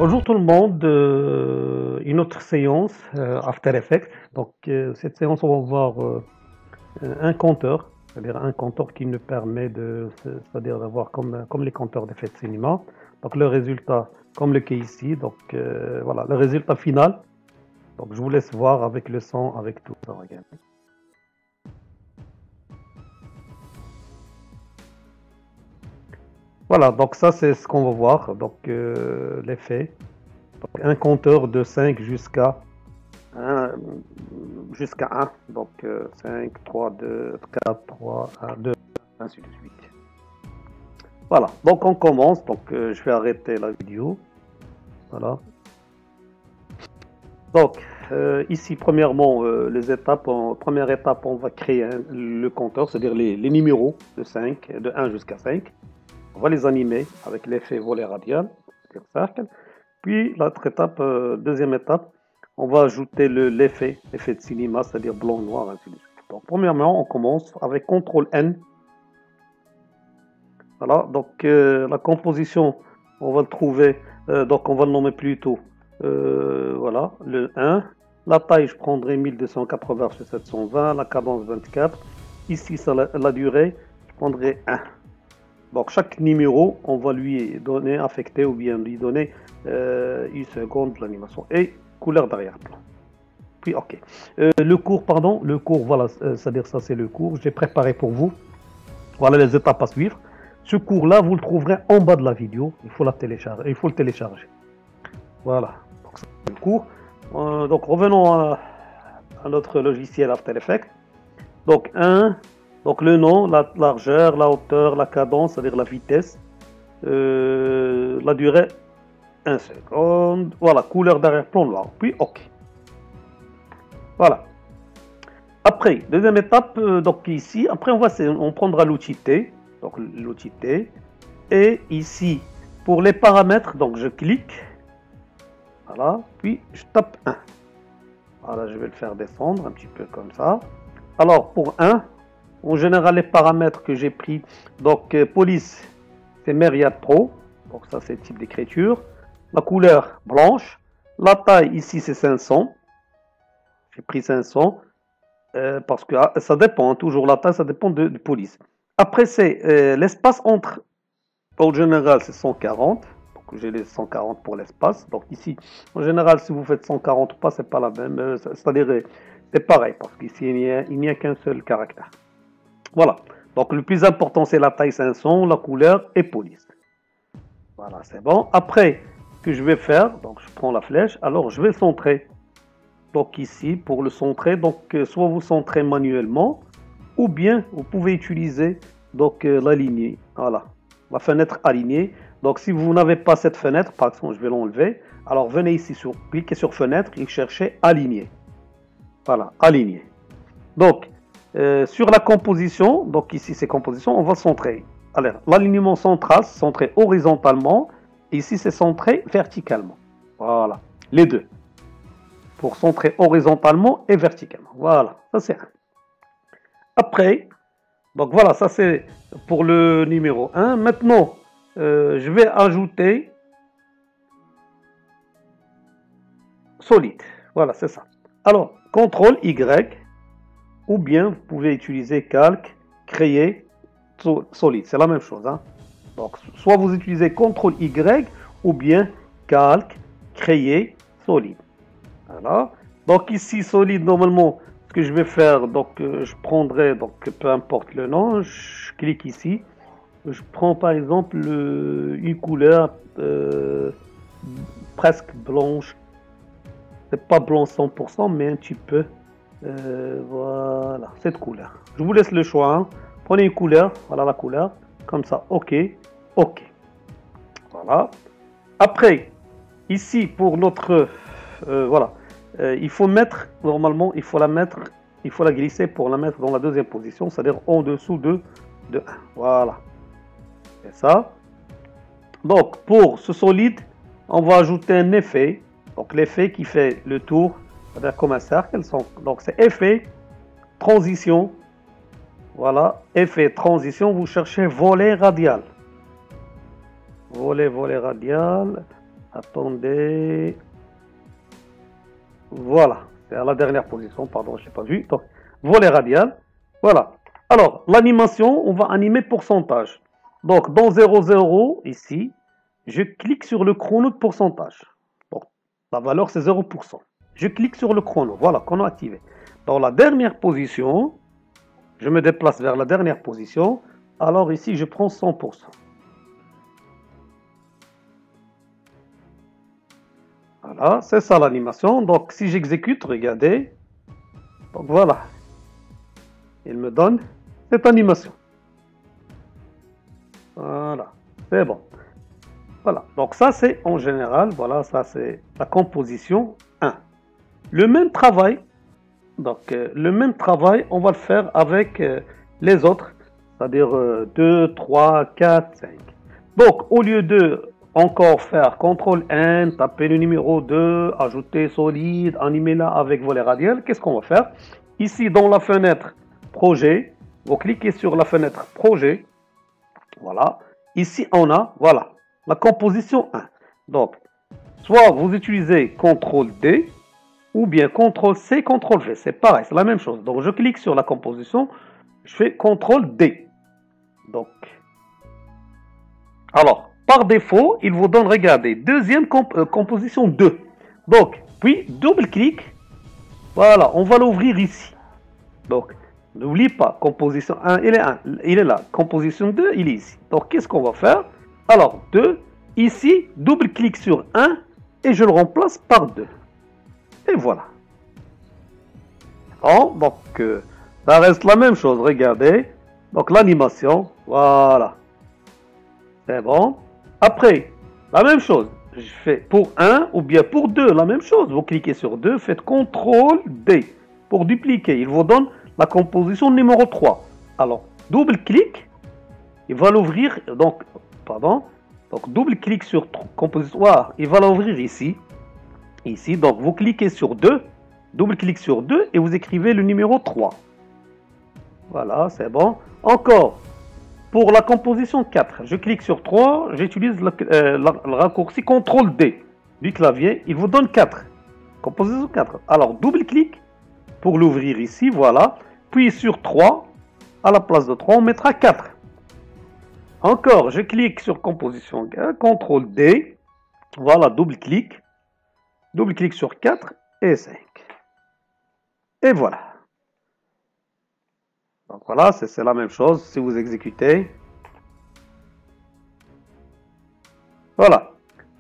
Bonjour tout le monde, une autre séance After Effects. Donc cette séance on va voir un compteur, c'est-à-dire un compteur qui nous permet c'est-à-dire d'avoir comme les compteurs d'effets de cinéma. Donc le résultat comme le cas ici. Donc voilà le résultat final. Donc je vous laisse voir avec le son, avec tout ça. Regarde. Voilà, donc ça c'est ce qu'on va voir. Donc l'effet. Donc un compteur de 5 1, jusqu'à 1. Donc 5, 3, 2, 4, 3, 1, 2, ainsi de suite. Voilà, donc on commence. Donc je vais arrêter la vidéo. Voilà. Donc ici, premièrement, les étapes. Première étape, on va créer le compteur, c'est-à-dire les numéros de 1 jusqu'à 5. On va les animer avec l'effet volet radial, c'est-à-dire cercle. Puis l'autre étape, deuxième étape, on va ajouter l'effet de cinéma, c'est-à-dire blanc-noir, ainsi de suite. Donc, premièrement, on commence avec CTRL N. Voilà, donc la composition, on va le trouver, donc on va le nommer plutôt, voilà, le 1. La taille, je prendrai 1280 sur 720, la cadence 24. Ici, ça, la durée, je prendrai 1. Donc chaque numéro, on va lui donner, affecter ou bien lui donner une seconde de l'animation et couleur d'arrière-plan. Puis ok. Le cours, voilà, c'est-à-dire ça c'est le cours, j'ai préparé pour vous. Voilà les étapes à suivre. Ce cours-là, vous le trouverez en bas de la vidéo. Il faut le télécharger. Voilà. Donc ça c'est le cours. Donc revenons à notre logiciel After Effects. Donc donc le nom, la largeur, la hauteur, la cadence, c'est-à-dire la vitesse, la durée, 1 seconde. Voilà, couleur d'arrière-plan noir. Puis OK. Voilà. Après, deuxième étape, donc ici, après on prendra l'outil T. Donc l'outil T. Et ici, pour les paramètres, donc je clique. Voilà. Puis je tape 1. Voilà, je vais le faire descendre un petit peu comme ça. Alors pour 1, en général, les paramètres que j'ai pris, donc police, c'est Myriad Pro, donc ça c'est le type d'écriture. La couleur blanche, la taille ici c'est 500, j'ai pris 500 parce que ça dépend, toujours la taille ça dépend de police. Après c'est l'espace entre, en général c'est 140, donc j'ai les 140 pour l'espace. Donc ici, en général si vous faites 140 ou pas, c'est pas la même, c'est-à-dire c'est pareil parce qu'ici il n'y a qu'un seul caractère. Voilà, donc le plus important c'est la taille 500, la couleur et police. Voilà, c'est bon. Après, ce que je vais faire, donc je prends la flèche, alors je vais centrer. Donc ici, pour le centrer, donc soit vous centrez manuellement, ou bien vous pouvez utiliser donc l'aligner. Voilà, la fenêtre alignée. Donc si vous n'avez pas cette fenêtre, par exemple, je vais l'enlever. Alors venez ici, cliquez sur fenêtre et cherchez aligner. Voilà, aligner. Donc, sur la composition, donc ici c'est composition, on va centrer. Alors, l'alignement central, c'est centré horizontalement. Et ici, c'est centré verticalement. Voilà, les deux. Pour centrer horizontalement et verticalement. Voilà, ça c'est un. Après, donc voilà, ça c'est pour le numéro 1. Maintenant, je vais ajouter solide. Voilà, c'est ça. Alors, CTRL Y. Ou bien vous pouvez utiliser calque, créer, solide, c'est la même chose. Hein. Donc, soit vous utilisez CTRL Y ou bien calque, créer, solide. Voilà. Donc ici, solide, normalement, ce que je vais faire, donc je prendrai, donc peu importe le nom, je clique ici. Je prends par exemple une couleur presque blanche. C'est pas blanc 100%, mais un petit peu. Voilà, cette couleur. Je vous laisse le choix. Hein. Prenez une couleur, voilà la couleur, comme ça, ok, ok. Voilà. Après, ici pour notre, voilà, il faut mettre, normalement, il faut la glisser pour la mettre dans la deuxième position, c'est-à-dire en dessous de 1. Voilà. C'est ça. Donc, pour ce solide, on va ajouter un effet. Donc, l'effet qui fait le tour, c'est-à-dire comme un cercle. Donc, c'est effet, transition. Voilà, effet, transition. Vous cherchez volet radial. Volet radial. Attendez. Voilà, c'est à la dernière position, pardon, je ne l'ai pas vu. Donc, volet radial. Voilà. Alors, l'animation, on va animer pourcentage. Donc, dans 0,0, ici, je clique sur le chrono de pourcentage. Donc, la valeur, c'est 0%. Je clique sur le chrono, voilà, qu'on a activé. Dans la dernière position, je me déplace vers la dernière position. Alors ici, je prends 100%. Voilà, c'est ça l'animation. Donc, si j'exécute, regardez. Donc, voilà. Il me donne cette animation. Voilà, c'est bon. Voilà, donc ça, c'est en général, voilà, ça, c'est la composition 1. Le même travail, donc le même travail, on va le faire avec les autres, c'est-à-dire 2, 3, 4, 5. Donc, au lieu de encore faire CTRL-N, taper le numéro 2, ajouter solide, animer là avec volet radial, qu'est-ce qu'on va faire? Ici, dans la fenêtre projet, vous cliquez sur la fenêtre projet, voilà. Ici, on a, voilà, la composition 1. Donc, soit vous utilisez CTRL-D, ou bien CTRL-C, CTRL-V. C'est pareil, c'est la même chose. Donc, je clique sur la composition, je fais CTRL-D. Donc, alors, par défaut, il vous donne, regardez, deuxième composition 2. Donc, puis, double-clic. Voilà, on va l'ouvrir ici. Donc, n'oublie pas, composition 1, il est là. Composition 2, il est ici. Donc, qu'est-ce qu'on va faire? Alors, 2, ici, double-clic sur 1, et je le remplace par 2. Et voilà. Bon, donc, ça reste la même chose, regardez. Donc, l'animation, voilà. C'est bon. Après, la même chose. Je fais pour 1 ou bien pour 2, la même chose. Vous cliquez sur 2, faites CTRL-D pour dupliquer. Il vous donne la composition numéro 3. Alors, double-clic, il va l'ouvrir, donc, pardon. Donc, double-clic sur composition, voilà, il va l'ouvrir ici. Ici, donc vous cliquez sur 2, double-clic sur 2 et vous écrivez le numéro 3. Voilà, c'est bon. Encore, pour la composition 4, je clique sur 3, j'utilise le raccourci CTRL-D du clavier, il vous donne 4. Composition 4. Alors, double-clic pour l'ouvrir ici, voilà. Puis sur 3, à la place de 3, on mettra 4. Encore, je clique sur composition 4, CTRL-D, voilà, double-clic. Double-clic sur 4 et 5. Et voilà. Donc voilà, c'est la même chose si vous exécutez. Voilà.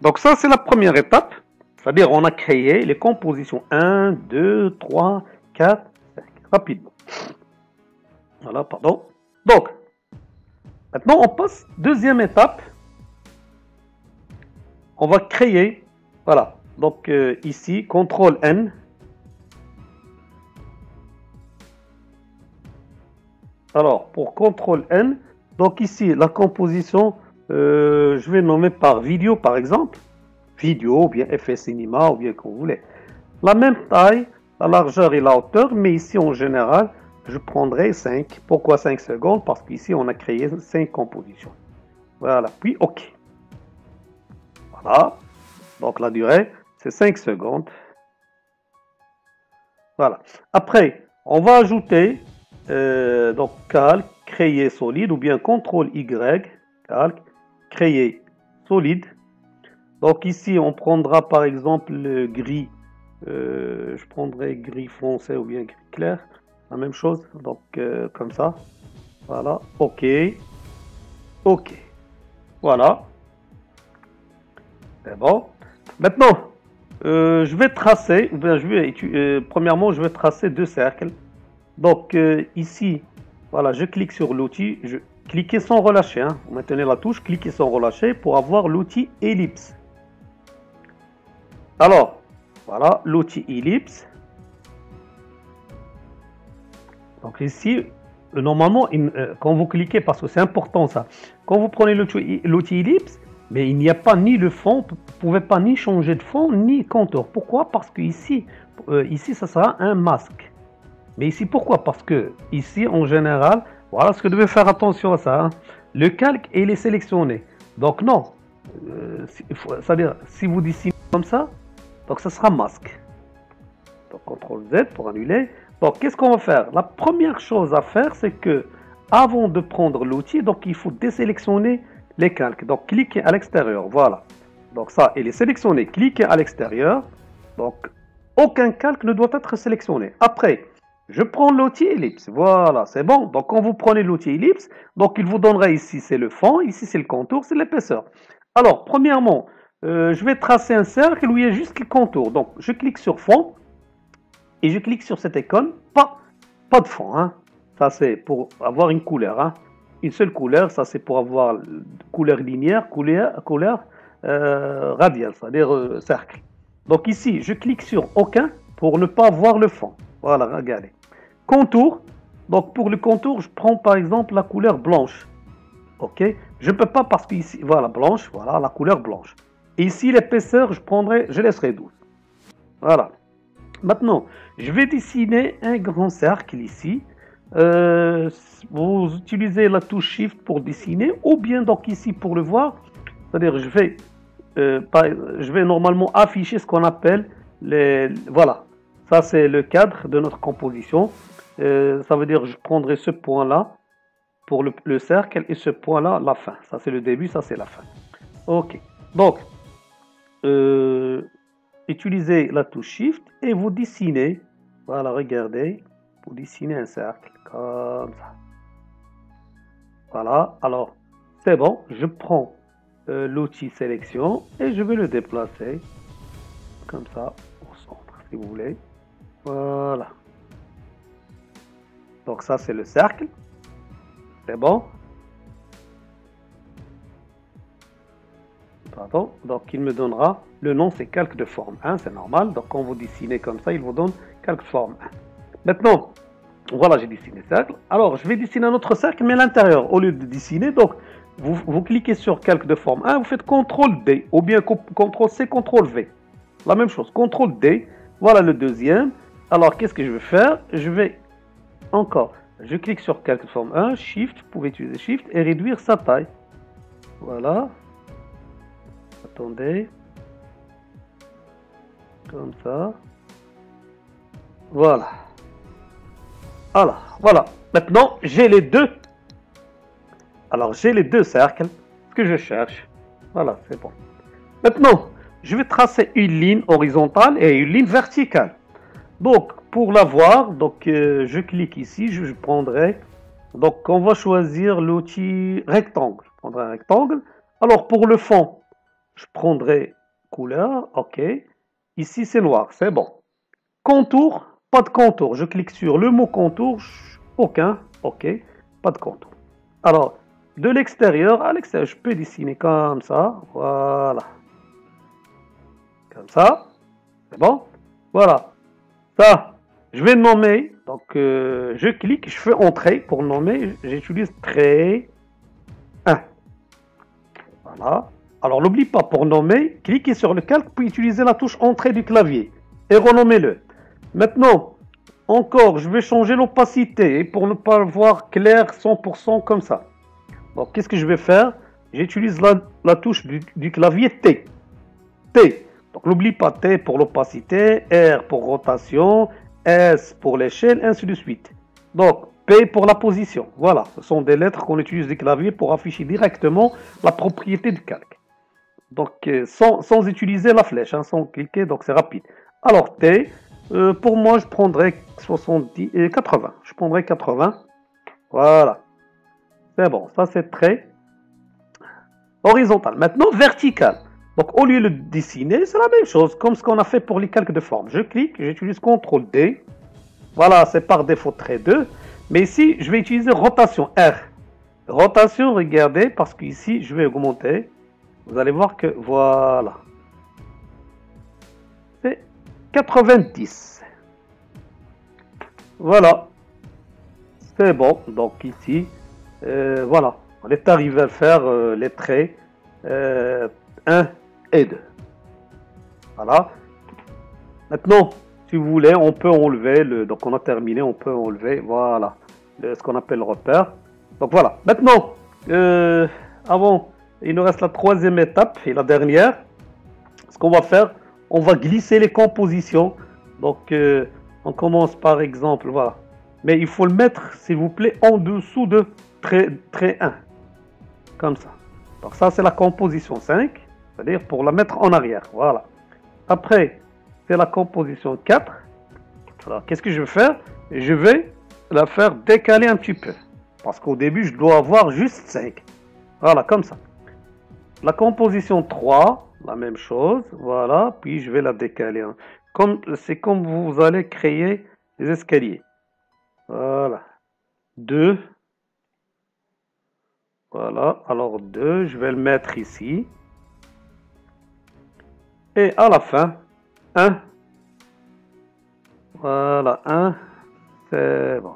Donc ça, c'est la première étape. C'est-à-dire, on a créé les compositions 1, 2, 3, 4, 5. Rapidement. Voilà, pardon. Donc, maintenant, on passe deuxième étape. On va créer, voilà. Donc ici, CTRL-N. Alors, pour CTRL-N, donc ici, la composition, je vais nommer par vidéo, par exemple. Vidéo, ou bien effet cinéma, ou bien comme vous voulez. La même taille, la largeur et la hauteur, mais ici, en général, je prendrai 5. Pourquoi 5 secondes? Parce qu'ici, on a créé 5 compositions. Voilà, puis OK. Voilà. Donc, la durée, c'est 5 secondes. Voilà. Après, on va ajouter donc calque, créer solide ou bien CTRL-Y, calque, créer solide. Donc ici, on prendra par exemple le gris. Je prendrai gris foncé ou bien gris clair. La même chose. Donc comme ça. Voilà. OK. OK. Voilà. C'est bon. Maintenant, je vais tracer, ou bien premièrement, je vais tracer 2 cercles. Donc ici, voilà, je clique sur l'outil, cliquez sans relâcher, hein. Vous maintenez la touche, cliquez sans relâcher pour avoir l'outil ellipse. Alors, voilà, l'outil ellipse. Donc ici, normalement, quand vous cliquez, parce que c'est important ça, quand vous prenez l'outil ellipse, mais il n'y a pas ni le fond, vous ne pouvez pas ni changer de fond, ni contour. Pourquoi? Parce que ici, ça sera un masque. Mais ici, pourquoi? Parce que ici, en général, voilà ce que vous devez faire attention à ça. Hein. Le calque, il est sélectionné. Donc non, C'est-à-dire, si vous dessinez comme ça, donc ça sera masque. Donc CTRL Z pour annuler. Donc qu'est-ce qu'on va faire? La première chose à faire, c'est que avant de prendre l'outil, donc il faut désélectionner les calques. Donc cliquez à l'extérieur, voilà. Donc ça, il est sélectionné. Cliquez à l'extérieur. Donc aucun calque ne doit être sélectionné. Après, je prends l'outil ellipse. Voilà, c'est bon. Donc quand vous prenez l'outil ellipse, donc il vous donnera ici c'est le fond, ici c'est le contour, c'est l'épaisseur. Alors premièrement, je vais tracer un cercle où il y a juste le contour. Donc je clique sur fond et je clique sur cette icône. Pas de fond, hein. Ça c'est pour avoir une couleur, hein. Une seule couleur, ça c'est pour avoir couleur linéaire, couleur radiale, c'est-à-dire cercle. Donc ici, je clique sur aucun pour ne pas voir le fond. Voilà, regardez. Contour. Donc pour le contour, je prends par exemple la couleur blanche. Ok. Je ne peux pas parce que ici, voilà, blanche, voilà, la couleur blanche. Et ici, l'épaisseur, je laisserai 12. Voilà. Maintenant, je vais dessiner un grand cercle ici. Vous utilisez la touche Shift pour dessiner, ou bien donc ici pour le voir. C'est-à-dire, je vais normalement afficher ce qu'on appelle les... Voilà, ça c'est le cadre de notre composition. Ça veut dire je prendrai ce point-là pour le cercle et ce point-là, la fin. Ça c'est le début, ça c'est la fin. Ok, donc utilisez la touche Shift et vous dessinez. Voilà, regardez, vous dessinez un cercle comme ça. Voilà, alors c'est bon, je prends l'outil sélection et je vais le déplacer comme ça au centre si vous voulez. Voilà, donc ça c'est le cercle, c'est bon. Pardon, donc il me donnera le nom, c'est calque de forme 1, c'est normal. Donc quand vous dessinez comme ça, il vous donne calque de forme 1. Maintenant, voilà, j'ai dessiné le cercle. Alors je vais dessiner un autre cercle mais à l'intérieur au lieu de dessiner. Donc vous cliquez sur calque de forme 1, vous faites CTRL D ou bien CTRL C, CTRL V. La même chose, CTRL D. Voilà le deuxième. Alors qu'est-ce que je vais faire? Je clique sur calque de forme 1, Shift, vous pouvez utiliser Shift et réduire sa taille. Voilà. Attendez. Comme ça. Voilà. Alors, voilà. Maintenant, j'ai les deux. Alors, j'ai les deux cercles que je cherche. Voilà, c'est bon. Maintenant, je vais tracer une ligne horizontale et une ligne verticale. Donc, pour la voir, je clique ici, je prendrai. Donc, on va choisir l'outil rectangle. Je prendrai un rectangle. Alors, pour le fond, je prendrai couleur. OK. Ici, c'est noir. C'est bon. Contour, pas de contour. Je clique sur le mot contour. Aucun. OK. Pas de contour. Alors, de l'extérieur à l'extérieur, je peux dessiner comme ça. Voilà. Comme ça. C'est bon. Voilà. Ça, je vais nommer. Donc, je clique, je fais entrée pour nommer. J'utilise trait 1. Voilà. Alors, n'oublie pas, pour nommer, cliquez sur le calque, puis utilisez la touche entrée du clavier et renommez-le. Maintenant, encore, je vais changer l'opacité pour ne pas le voir clair 100% comme ça. Donc, qu'est-ce que je vais faire? J'utilise la touche du clavier T. T. Donc, n'oublie pas T pour l'opacité, R pour rotation, S pour l'échelle, ainsi de suite. Donc, P pour la position. Voilà, ce sont des lettres qu'on utilise du clavier pour afficher directement la propriété du calque. Donc, sans utiliser la flèche, hein, sans cliquer, donc c'est rapide. Alors, T, pour moi, je prendrai 80. Je prendrai 80. Voilà. C'est bon, ça c'est trait horizontal. Maintenant, vertical. Donc, au lieu de dessiner, c'est la même chose, comme ce qu'on a fait pour les calques de forme. Je clique, j'utilise CTRL D. Voilà, c'est par défaut trait 2. Mais ici, je vais utiliser rotation R. Rotation, regardez, parce qu'ici, je vais augmenter. Vous allez voir que, voilà. C'est 90. Voilà. C'est bon. Donc ici, voilà. On est arrivé à faire les traits 1 et 2. Voilà. Maintenant, si vous voulez, on peut enlever donc on a terminé, on peut enlever, voilà, ce qu'on appelle le repère. Donc voilà. Maintenant, avant il nous reste la troisième étape et la dernière. Ce qu'on va faire, on va glisser les compositions. Donc, on commence par exemple, voilà. Mais il faut le mettre, s'il vous plaît, en dessous de trait 1. Comme ça. Donc ça, c'est la composition 5, c'est-à-dire pour la mettre en arrière. Voilà. Après, c'est la composition 4. Alors, qu'est-ce que je vais faire? Je vais la faire décaler un petit peu. Parce qu'au début, je dois avoir juste 5. Voilà, comme ça. La composition 3, la même chose. Voilà, puis je vais la décaler. C'est comme vous allez créer les escaliers. Voilà. 2. Voilà, alors 2, je vais le mettre ici. Et à la fin, 1. Voilà, 1. C'est bon.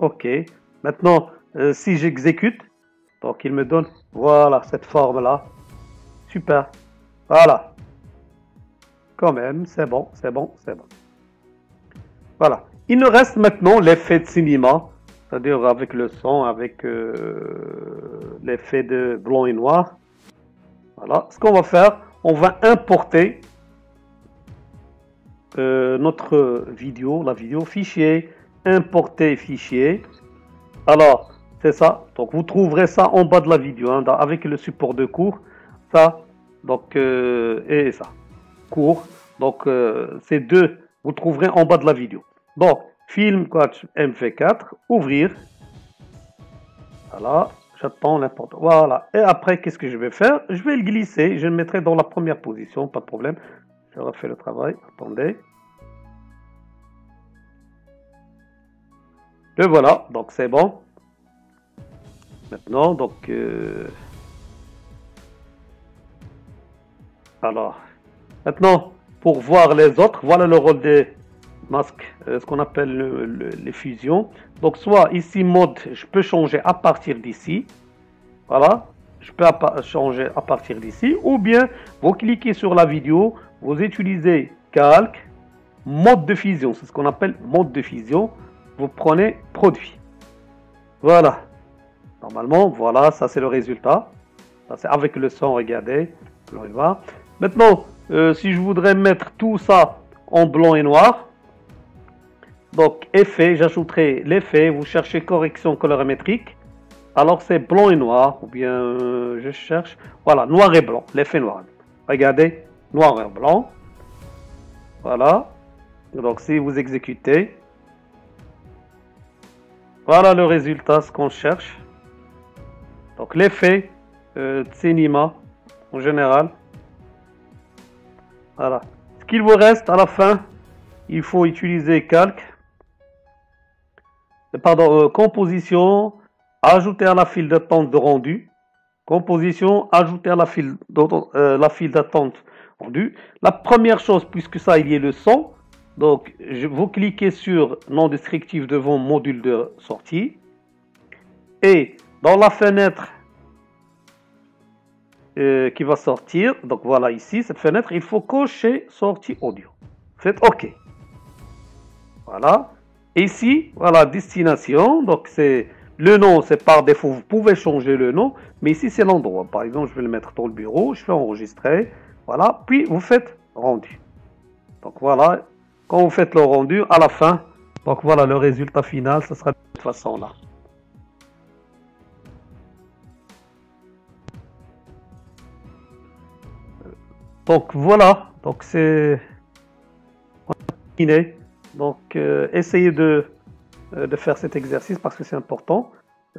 Ok. Maintenant, si j'exécute, donc il me donne, voilà, cette forme-là. Super. Voilà. Quand même, c'est bon, c'est bon, c'est bon. Voilà. Il nous reste maintenant l'effet de cinéma. C'est-à-dire avec le son, avec l'effet de blanc et noir. Voilà. Ce qu'on va faire, on va importer notre vidéo, la vidéo fichier, importer fichier. Alors, c'est ça. Donc, vous trouverez ça en bas de la vidéo, hein, avec le support de cours. Ça, donc, et ça, cours. Donc, ces deux, vous trouverez en bas de la vidéo. Bon. Film Quatch MP4, ouvrir. Voilà, j'attends n'importe. Voilà, et après, qu'est-ce que je vais faire? Je vais le glisser, je le mettrai dans la première position, pas de problème. Je refais le travail, attendez. Et voilà, donc c'est bon. Maintenant, donc... alors, maintenant, pour voir les autres, voilà le rôle des... masque, ce qu'on appelle les fusions. Donc soit ici mode, je peux changer à partir d'ici. Voilà, je peux changer à partir d'ici. Ou bien vous cliquez sur la vidéo, vous utilisez calque, mode de fusion, c'est ce qu'on appelle mode de fusion. Vous prenez produit. Voilà. Normalement, voilà, ça c'est le résultat. Ça c'est avec le son, regardez. Blanc et noir. Maintenant, si je voudrais mettre tout ça en blanc et noir, donc, effet, j'ajouterai l'effet, vous cherchez correction colorimétrique, alors c'est blanc et noir, ou bien je cherche, voilà, noir et blanc, l'effet noir. Regardez, noir et blanc, voilà, donc si vous exécutez, voilà le résultat, ce qu'on cherche. Donc l'effet cinéma, en général, voilà. Ce qu'il vous reste à la fin, il faut utiliser calque. Pardon, composition, ajouter à la file d'attente de rendu. Composition, ajouter à la file d'attente rendu. La première chose, puisque ça, il y a le son, donc vous cliquez sur nom descriptif devant module de sortie. Et dans la fenêtre qui va sortir, donc voilà ici, cette fenêtre, il faut cocher sortie audio. Faites OK. Voilà. Ici, voilà, destination, donc c'est le nom, c'est par défaut, vous pouvez changer le nom, mais ici c'est l'endroit. Par exemple, je vais le mettre dans le bureau, je fais enregistrer, voilà, puis vous faites rendu. Donc voilà, quand vous faites le rendu, à la fin, donc voilà, le résultat final, ce sera de cette façon-là. Donc voilà, donc c'est terminé. Donc, essayez de faire cet exercice parce que c'est important.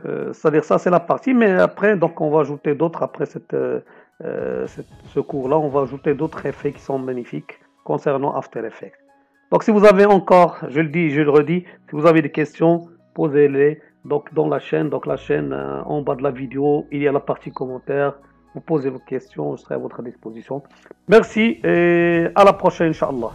C'est-à-dire ça, c'est la partie, mais après, donc on va ajouter d'autres après ce cours-là. On va ajouter d'autres effets qui sont magnifiques concernant After Effects. Donc, si vous avez encore, je le dis, je le redis, si vous avez des questions, posez-les. Donc, dans la chaîne, en bas de la vidéo, il y a la partie commentaires. Vous posez vos questions, je serai à votre disposition. Merci et à la prochaine, Inch'Allah.